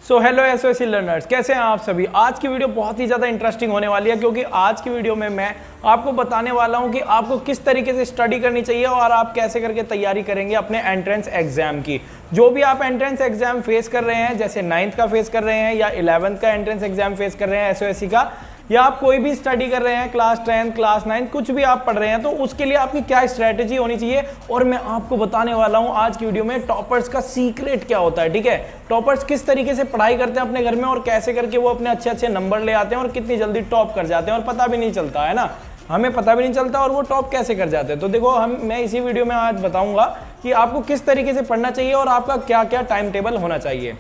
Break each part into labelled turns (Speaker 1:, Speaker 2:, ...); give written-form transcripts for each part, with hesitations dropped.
Speaker 1: So hello एसओएसी learners, कैसे हैं आप सभी। आज की वीडियो बहुत ही ज़्यादा इंटरेस्टिंग होने वाली है क्योंकि आज की वीडियो में मैं आपको बताने वाला हूं कि आपको किस तरीके से स्टडी करनी चाहिए और आप कैसे करके तैयारी करेंगे अपने एंट्रेंस एग्जाम की। जो भी आप एंट्रेंस एग्जाम फेस कर रहे हैं, जैसे 9th का फेस कर रहे हैं या 11th का एंट्रेंस एग्जाम फेस कर रहे हैं एसओएसी का, या आप कोई भी स्टडी कर रहे हैं, क्लास 10 क्लास 9 कुछ भी आप पढ़ रहे हैं, तो उसके लिए आपकी क्या स्ट्रैटेजी होनी चाहिए। और मैं आपको बताने वाला हूं आज की वीडियो में टॉपर्स का सीक्रेट क्या होता है। ठीक है, टॉपर्स किस तरीके से पढ़ाई करते हैं अपने घर में और कैसे करके वो अपने अच्छे अच्छे नंबर ले आते हैं और कितनी जल्दी टॉप कर जाते हैं और पता भी नहीं चलता है ना, हमें पता भी नहीं चलता और वो टॉप कैसे कर जाते हैं। तो देखो मैं इसी वीडियो में आज बताऊंगा कि आपको किस तरीके से पढ़ना चाहिए और आपका क्या क्या टाइम टेबल होना चाहिए।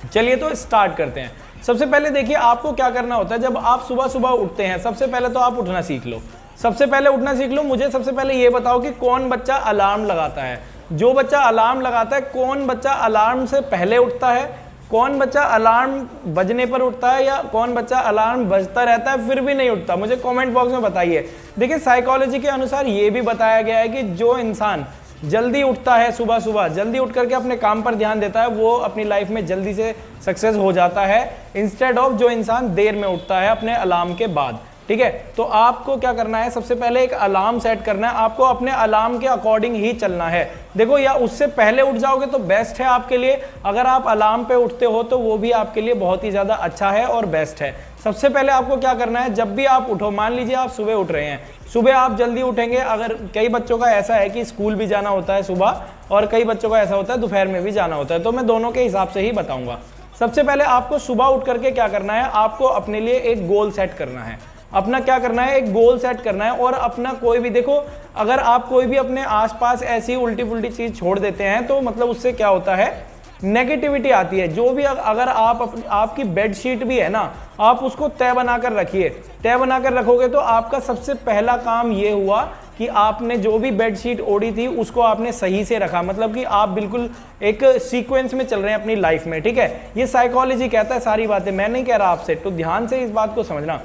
Speaker 1: चलिए तो स्टार्ट करते हैं। सबसे पहले देखिए आपको क्या करना होता है। जब आप सुबह सुबह उठते हैं, सबसे पहले तो आप उठना सीख लो। सबसे पहले उठना सीख लो। मुझे सबसे पहले ये बताओ कि कौन बच्चा अलार्म लगाता है। जो बच्चा अलार्म लगाता है, कौन बच्चा अलार्म से पहले उठता है, कौन बच्चा अलार्म बजने पर उठता है, या कौन बच्चा अलार्म बजता रहता है फिर भी नहीं उठता, मुझे कमेंट बॉक्स में बताइए। देखिए साइकोलॉजी के अनुसार ये भी बताया गया है कि जो इंसान जल्दी उठता है, सुबह सुबह जल्दी उठ करके अपने काम पर ध्यान देता है, वो अपनी लाइफ में जल्दी से सक्सेस हो जाता है, इंस्टेड ऑफ जो इंसान देर में उठता है अपने अलार्म के बाद। ठीक है, तो आपको क्या करना है, सबसे पहले एक अलार्म सेट करना है। आपको अपने अलार्म के अकॉर्डिंग ही चलना है। देखो, या उससे पहले उठ जाओगे तो बेस्ट है आपके लिए। अगर आप अलार्म पे उठते हो तो वो भी आपके लिए बहुत ही ज़्यादा अच्छा है और बेस्ट है। सबसे पहले आपको क्या करना है, जब भी आप उठो, मान लीजिए आप सुबह उठ रहे हैं, सुबह आप जल्दी उठेंगे। अगर कई बच्चों का ऐसा है कि स्कूल भी जाना होता है सुबह और कई बच्चों का ऐसा होता है दोपहर में भी जाना होता है, तो मैं दोनों के हिसाब से ही बताऊंगा। सबसे पहले आपको सुबह उठ करके क्या करना है, आपको अपने लिए एक गोल सेट करना है। अपना क्या करना है, एक गोल सेट करना है। और अपना कोई भी, देखो अगर आप कोई भी अपने आसपास ऐसी उल्टी पुल्टी चीज छोड़ देते हैं तो मतलब उससे क्या होता है, नेगेटिविटी आती है। जो भी अगर आपकी बेडशीट भी है ना, आप उसको तय बनाकर रखिए। तय बनाकर रखोगे तो आपका सबसे पहला काम ये हुआ कि आपने जो भी बेडशीट ओढ़ी थी उसको आपने सही से रखा, मतलब कि आप बिल्कुल एक सीक्वेंस में चल रहे हैं अपनी लाइफ में। ठीक है, ये साइकोलॉजी कहता है सारी बातें, मैं नहीं कह रहा आपसे, तो ध्यान से इस बात को समझना।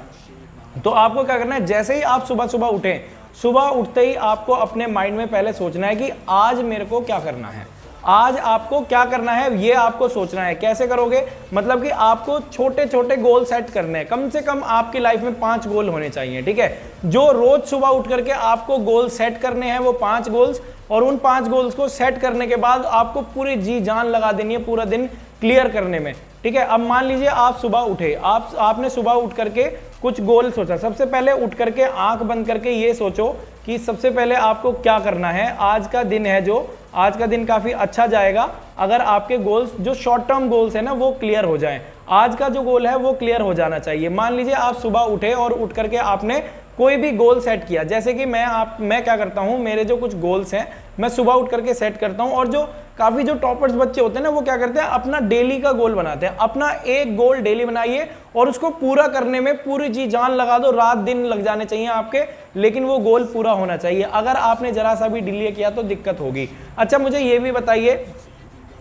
Speaker 1: तो आपको क्या करना है, जैसे ही आप सुबह सुबह उठें, सुबह उठते ही आपको अपने माइंड में पहले सोचना है कि आज मेरे को क्या करना है, आज आपको क्या करना है, ये आपको सोचना है। कैसे करोगे, मतलब कि आपको छोटे छोटे गोल सेट करने हैं। कम से कम आपकी लाइफ में 5 गोल होने चाहिए। ठीक है, जो रोज सुबह उठ करके आपको गोल सेट करने हैं, वो 5 गोल्स। और उन 5 गोल्स को सेट करने के बाद आपको पूरी जी जान लगा देनी है पूरा दिन क्लियर करने में। ठीक है, अब मान लीजिए आप सुबह उठे, आपने सुबह उठ करके कुछ गोल सोचा। सबसे पहले उठ करके आंख बंद करके ये सोचो कि सबसे पहले आपको क्या करना है। आज का दिन है, जो आज का दिन काफी अच्छा जाएगा अगर आपके गोल्स, जो शॉर्ट टर्म गोल्स है ना, वो क्लियर हो जाएं। आज का जो गोल है वो क्लियर हो जाना चाहिए। मान लीजिए आप सुबह उठे और उठ करके आपने कोई भी गोल सेट किया, जैसे कि मैं क्या करता हूं, मेरे जो कुछ गोल्स हैं मैं सुबह उठ करके सेट करता हूं। और जो काफी जो टॉपर्स बच्चे होते हैं ना, वो क्या करते हैं, अपना डेली का गोल बनाते हैं। अपना एक गोल डेली बनाइए और उसको पूरा करने में पूरी जी जान लगा दो। रात दिन लग जाने चाहिए आपके, लेकिन वो गोल पूरा होना चाहिए। अगर आपने जरा सा भी डिले किया तो दिक्कत होगी। अच्छा, मुझे ये भी बताइए,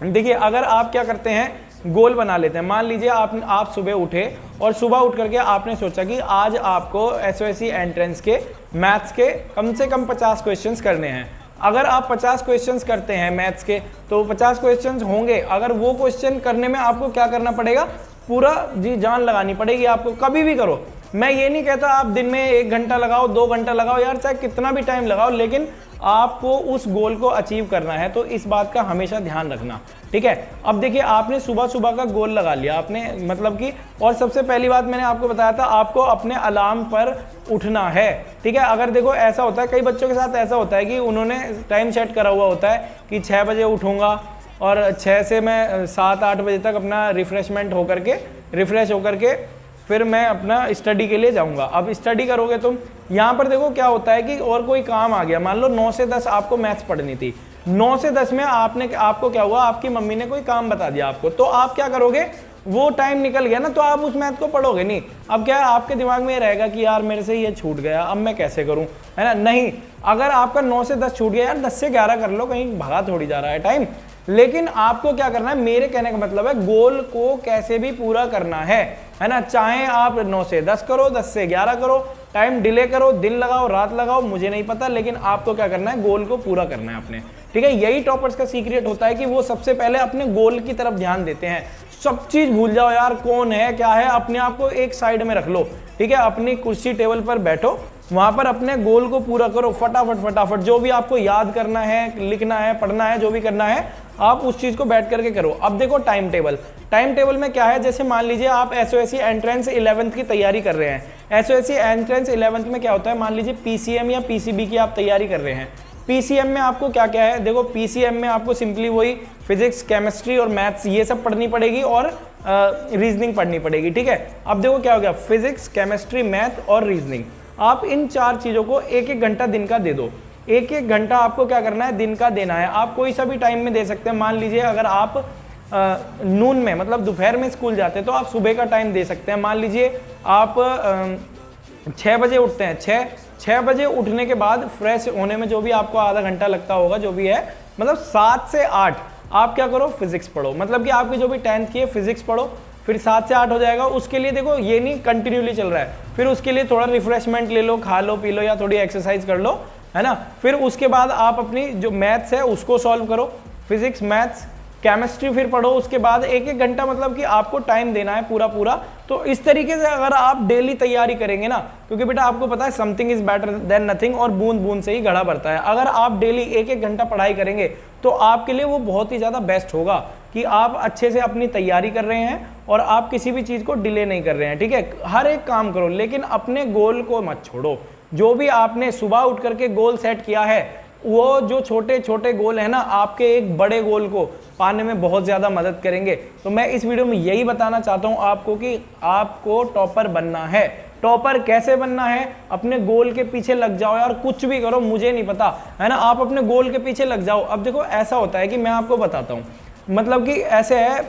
Speaker 1: देखिए अगर आप क्या करते हैं, गोल बना लेते हैं। मान लीजिए आप सुबह उठे और सुबह उठ करके आपने सोचा कि आज आपको एसओएसी एंट्रेंस के मैथ्स के कम से कम 50 क्वेश्चंस करने हैं। अगर आप 50 क्वेश्चंस करते हैं मैथ्स के, तो 50 क्वेश्चंस होंगे। अगर वो क्वेश्चन करने में आपको क्या करना पड़ेगा, पूरा जी जान लगानी पड़ेगी आपको। कभी भी करो, मैं ये नहीं कहता आप दिन में 1 घंटा लगाओ, 2 घंटा लगाओ, यार चाहे कितना भी टाइम लगाओ, लेकिन आपको उस गोल को अचीव करना है। तो इस बात का हमेशा ध्यान रखना। ठीक है, अब देखिए आपने सुबह सुबह का गोल लगा लिया आपने, मतलब कि, और सबसे पहली बात मैंने आपको बताया था, आपको अपने अलार्म पर उठना है। ठीक है, अगर देखो ऐसा होता है, कई बच्चों के साथ ऐसा होता है कि उन्होंने टाइम सेट करा हुआ होता है कि 6 बजे उठूंगा और 6 से मैं 7-8 बजे तक अपना रिफ्रेश होकर के फिर मैं अपना स्टडी के लिए जाऊंगा। अब स्टडी करोगे तुम, यहाँ पर देखो क्या होता है कि और कोई काम आ गया, मान लो 9 से 10 आपको मैथ्स पढ़नी थी, 9 से 10 में आपको क्या हुआ, आपकी मम्मी ने कोई काम बता दिया आपको, तो आप क्या करोगे, वो टाइम निकल गया ना, तो आप उस मैथ को पढ़ोगे नहीं। अब क्या है, आपके दिमाग में ये रहेगा कि यार मेरे से ये छूट गया, अब मैं कैसे करूं, है ना। नहीं, अगर आपका 9 से 10 छूट गया, यार 10 से 11 कर लो, कहीं भगा थोड़ी जा रहा है टाइम। लेकिन आपको क्या करना है, मेरे कहने का मतलब है गोल को कैसे भी पूरा करना है ना। चाहे आप 9 से 10 करो, 10 से 11 करो, टाइम डिले करो, दिन लगाओ, रात लगाओ, मुझे नहीं पता, लेकिन आपको क्या करना है, गोल को पूरा करना है अपने। ठीक है, यही टॉपर्स का सीक्रेट होता है कि वो सबसे पहले अपने गोल की तरफ ध्यान देते हैं। सब चीज भूल जाओ यार, कौन है क्या है, अपने आप को एक साइड में रख लो, ठीक है। अपनी कुर्सी टेबल पर बैठो, वहां पर अपने गोल को पूरा करो फटाफट फटाफट। जो भी आपको याद करना है, लिखना है, पढ़ना है, जो भी करना है आप उस चीज को बैठ करके करो। अब देखो टाइम टेबल में क्या है, जैसे मान लीजिए आप एसओएससी एंट्रेंस 11th की तैयारी कर रहे हैं। एसओएससी एंट्रेंस 11th में क्या होता है, मान लीजिए पीसीएम या पीसीबी की आप तैयारी कर रहे हैं। पीसीएम में आपको क्या क्या है, देखो पीसीएम में आपको सिंपली वही फिजिक्स, केमिस्ट्री और मैथ्स ये सब पढ़नी पड़ेगी और रीजनिंग पढ़नी पड़ेगी, ठीक है। अब देखो क्या हो गया, फिजिक्स, केमिस्ट्री, मैथ और रीजनिंग, आप इन 4 चीजों को एक एक घंटा दिन का दे दो। एक एक घंटा आपको क्या करना है, दिन का देना है। आप कोई सा भी टाइम में दे सकते हैं। मान लीजिए अगर आप नून में मतलब दोपहर में स्कूल जाते हैं तो आप सुबह का टाइम दे सकते हैं। मान लीजिए आप 6 बजे उठते हैं, 6 बजे उठने के बाद फ्रेश होने में जो भी आपको आधा घंटा लगता होगा, जो भी है, मतलब 7 से 8 आप क्या करो, फिजिक्स पढ़ो। मतलब कि आपकी जो भी 10th की है फिजिक्स पढ़ो, फिर 7 से 8 हो जाएगा। उसके लिए देखो ये नहीं कंटिन्यूली चल रहा है, फिर उसके लिए थोड़ा रिफ्रेशमेंट ले लो, खा लो, पी लो या थोड़ी एक्सरसाइज कर लो, है ना। फिर उसके बाद आप अपनी जो मैथ्स है उसको सॉल्व करो, फिजिक्स, मैथ्स, केमिस्ट्री फिर पढ़ो। उसके बाद एक एक घंटा मतलब कि आपको टाइम देना है पूरा पूरा। तो इस तरीके से अगर आप डेली तैयारी करेंगे ना, क्योंकि बेटा आपको पता है something is better than nothing, और बूंद बूंद से ही घड़ा भरता है। अगर आप डेली एक एक घंटा पढ़ाई करेंगे तो आपके लिए वो बहुत ही ज़्यादा बेस्ट होगा कि आप अच्छे से अपनी तैयारी कर रहे हैं और आप किसी भी चीज़ को डिले नहीं कर रहे हैं, ठीक है। हर एक काम करो लेकिन अपने गोल को मत छोड़ो। जो भी आपने सुबह उठ करके गोल सेट किया है, वो जो छोटे छोटे गोल है ना, आपके एक बड़े गोल को पाने में बहुत ज़्यादा मदद करेंगे। तो मैं इस वीडियो में यही बताना चाहता हूँ आपको कि आपको टॉपर बनना है। टॉपर कैसे बनना है, अपने गोल के पीछे लग जाओ यार, कुछ भी करो मुझे नहीं पता, है ना, आप अपने गोल के पीछे लग जाओ। अब देखो ऐसा होता है कि मैं आपको बताता हूँ, मतलब कि ऐसे है,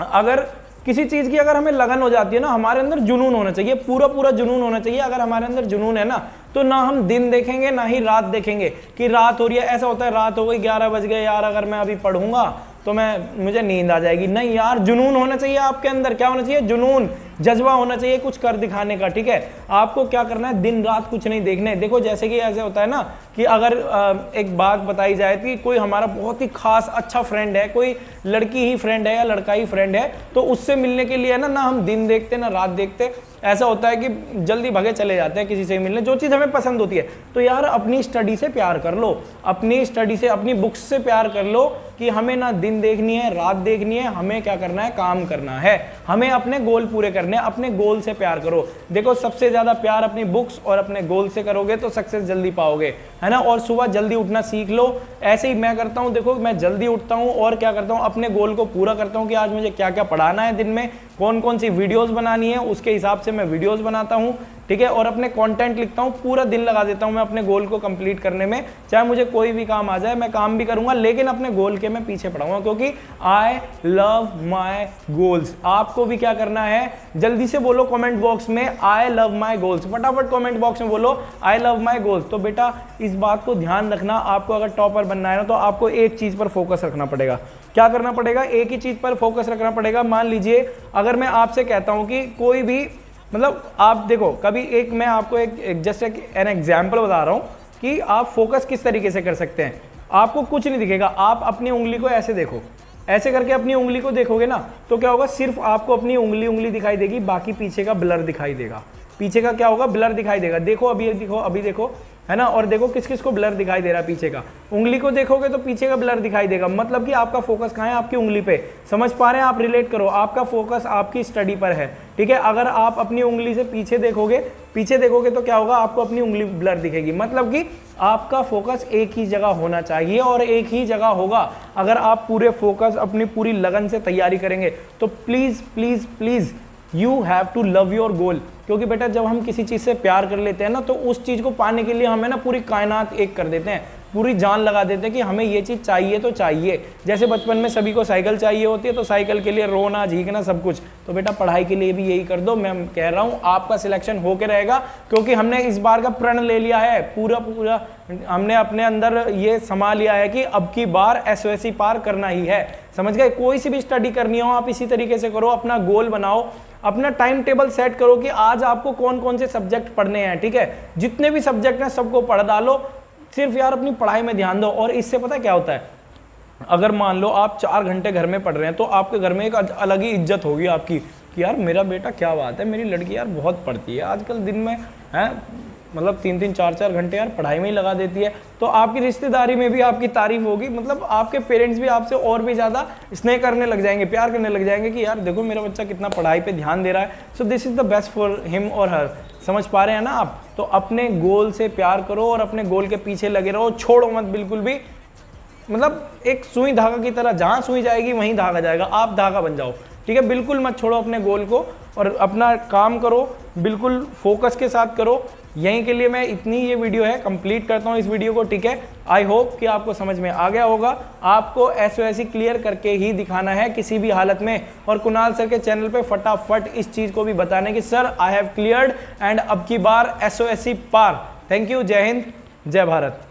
Speaker 1: अगर किसी चीज़ की अगर हमें लगन हो जाती है ना, हमारे अंदर जुनून होना चाहिए, पूरा पूरा जुनून होना चाहिए। अगर हमारे अंदर जुनून है ना, तो ना हम दिन देखेंगे ना ही रात देखेंगे कि रात हो रही है। ऐसा होता है रात हो गई, 11 बज गए यार, अगर मैं अभी पढ़ूंगा तो मुझे नींद आ जाएगी। नहीं यार, जुनून होना चाहिए आपके अंदर। क्या होना चाहिए, जुनून, जज्बा होना चाहिए कुछ कर दिखाने का, ठीक है। आपको क्या करना है, दिन रात कुछ नहीं देखने। देखो जैसे कि ऐसे होता है ना कि अगर एक बात बताई जाए कि कोई हमारा बहुत ही खास अच्छा फ्रेंड है, कोई लड़की ही फ्रेंड है या लड़का ही फ्रेंड है, तो उससे मिलने के लिए ना हम दिन देखते ना रात देखते। ऐसा होता है कि जल्दी भगे चले जाते हैं किसी से मिलने, जो चीज़ हमें पसंद होती है। तो यार अपनी स्टडी से प्यार कर लो, अपनी स्टडी से, अपनी बुक्स से प्यार कर लो कि हमें ना दिन देखनी है, रात देखनी है, हमें क्या करना है, काम करना है, हमें अपने गोल पूरे करने हैं। अपने गोल से प्यार करो। देखो सबसे ज़्यादा प्यार अपनी बुक्स और अपने गोल से करोगे तो सक्सेस जल्दी पाओगे, है ना। और सुबह जल्दी उठना सीख लो। ऐसे ही मैं करता हूँ, देखो मैं जल्दी उठता हूँ और क्या करता हूँ, अपने गोल को पूरा करता हूँ कि आज मुझे क्या क्या पढ़ाना है, दिन में कौन कौन सी वीडियोस बनानी है, उसके हिसाब से मैं वीडियोस बनाता हूँ, ठीक है। और अपने कंटेंट लिखता हूँ, पूरा दिन लगा देता हूँ मैं अपने गोल को कंप्लीट करने में। चाहे मुझे कोई भी काम आ जाए, मैं काम भी करूंगा लेकिन अपने गोल के मैं पीछे पढ़ाऊंगा, क्योंकि आई लव माई गोल्स। आपको भी क्या करना है, जल्दी से बोलो कमेंट बॉक्स में आई लव माई गोल्स, फटाफट कमेंट बॉक्स में बोलो आई लव माई गोल्स। तो बेटा इस बात को ध्यान रखना, आपको अगर टॉपर बनना है ना तो आपको एक चीज पर फोकस रखना पड़ेगा। क्या करना पड़ेगा, एक ही चीज पर फोकस रखना पड़ेगा। मान लीजिए अगर मैं आपसे कहता हूं कि कोई भी, मतलब आप देखो कभी एक, मैं आपको एक जस्ट एन एग्जाम्पल बता रहा हूं कि आप फोकस किस तरीके से कर सकते हैं। आपको कुछ नहीं दिखेगा, आप अपनी उंगली को ऐसे देखो, ऐसे करके अपनी उंगली को देखोगे ना तो क्या होगा, सिर्फ आपको अपनी उंगली दिखाई देगी, बाकी पीछे का ब्लर दिखाई देगा। पीछे का क्या होगा, ब्लर दिखाई देगा। देखो अभी देखो, अभी देखो, है ना। और देखो किस किस को ब्लर दिखाई दे रहा है, पीछे का। उंगली को देखोगे तो पीछे का ब्लर दिखाई देगा, मतलब कि आपका फोकस कहाँ है, आपकी उंगली पे। समझ पा रहे हैं आप, रिलेट करो, आपका फोकस आपकी स्टडी पर है, ठीक है। अगर आप अपनी उंगली से पीछे देखोगे तो क्या होगा, आपको अपनी उंगली ब्लर दिखेगी। मतलब कि आपका फोकस एक ही जगह होना चाहिए और एक ही जगह होगा। अगर आप पूरे फोकस, अपनी पूरी लगन से तैयारी करेंगे तो please please please you have to love your goal. क्योंकि बेटा जब हम किसी चीज़ से प्यार कर लेते हैं ना तो उस चीज़ को पाने के लिए हमें ना पूरी कायनात एक कर देते हैं, पूरी जान लगा देते हैं कि हमें ये चीज़ चाहिए तो चाहिए। जैसे बचपन में सभी को साइकिल चाहिए होती है तो साइकिल के लिए रोना झींकना सब कुछ, तो बेटा पढ़ाई के लिए भी यही कर दो। मैं कह रहा हूँ आपका सिलेक्शन होके रहेगा, क्योंकि हमने इस बार का प्रण ले लिया है, पूरा हमने अपने अंदर ये समा लिया है कि अब की बार एसओएससी पार करना ही है। समझ गए, कोई सी भी स्टडी करनी हो आप इसी तरीके से करो, अपना गोल बनाओ, अपना टाइम टेबल सेट करो कि आज आपको कौन कौन से सब्जेक्ट पढ़ने हैं, ठीक है। जितने भी सब्जेक्ट हैं सबको पढ़ डालो, सिर्फ यार अपनी पढ़ाई में ध्यान दो। और इससे पता क्या होता है, अगर मान लो आप 4 घंटे घर में पढ़ रहे हैं तो आपके घर में एक अलग ही इज्जत होगी आपकी कि यार मेरा बेटा क्या बात है, मेरी लड़की यार बहुत पढ़ती है, आजकल दिन में है मतलब 3-3 4-4 घंटे यार पढ़ाई में ही लगा देती है। तो आपकी रिश्तेदारी में भी आपकी तारीफ होगी, मतलब आपके पेरेंट्स भी आपसे और भी ज़्यादा स्नेह करने लग जाएंगे, प्यार करने लग जाएंगे कि यार देखो मेरा बच्चा कितना पढ़ाई पे ध्यान दे रहा है। So this is the best for him और हर। समझ पा रहे हैं ना आप? तो अपने गोल से प्यार करो और अपने गोल के पीछे लगे रहो, छोड़ो मत बिल्कुल भी। मतलब एक सुई धागा की तरह, जहाँ सुई जाएगी वहीं धागा जाएगा, आप धागा बन जाओ, ठीक है। बिल्कुल मत छोड़ो अपने गोल को और अपना काम करो, बिल्कुल फोकस के साथ करो। यहीं के लिए मैं इतनी ये वीडियो है कंप्लीट करता हूँ इस वीडियो को, ठीक है। आई होप कि आपको समझ में आ गया होगा। आपको SOSC क्लियर करके ही दिखाना है किसी भी हालत में, और कुणाल सर के चैनल पे फटाफट इस चीज़ को भी बताने कि sir I have cleared and अब की बार SOSC पार। थैंक यू, जय हिंद, जय भारत।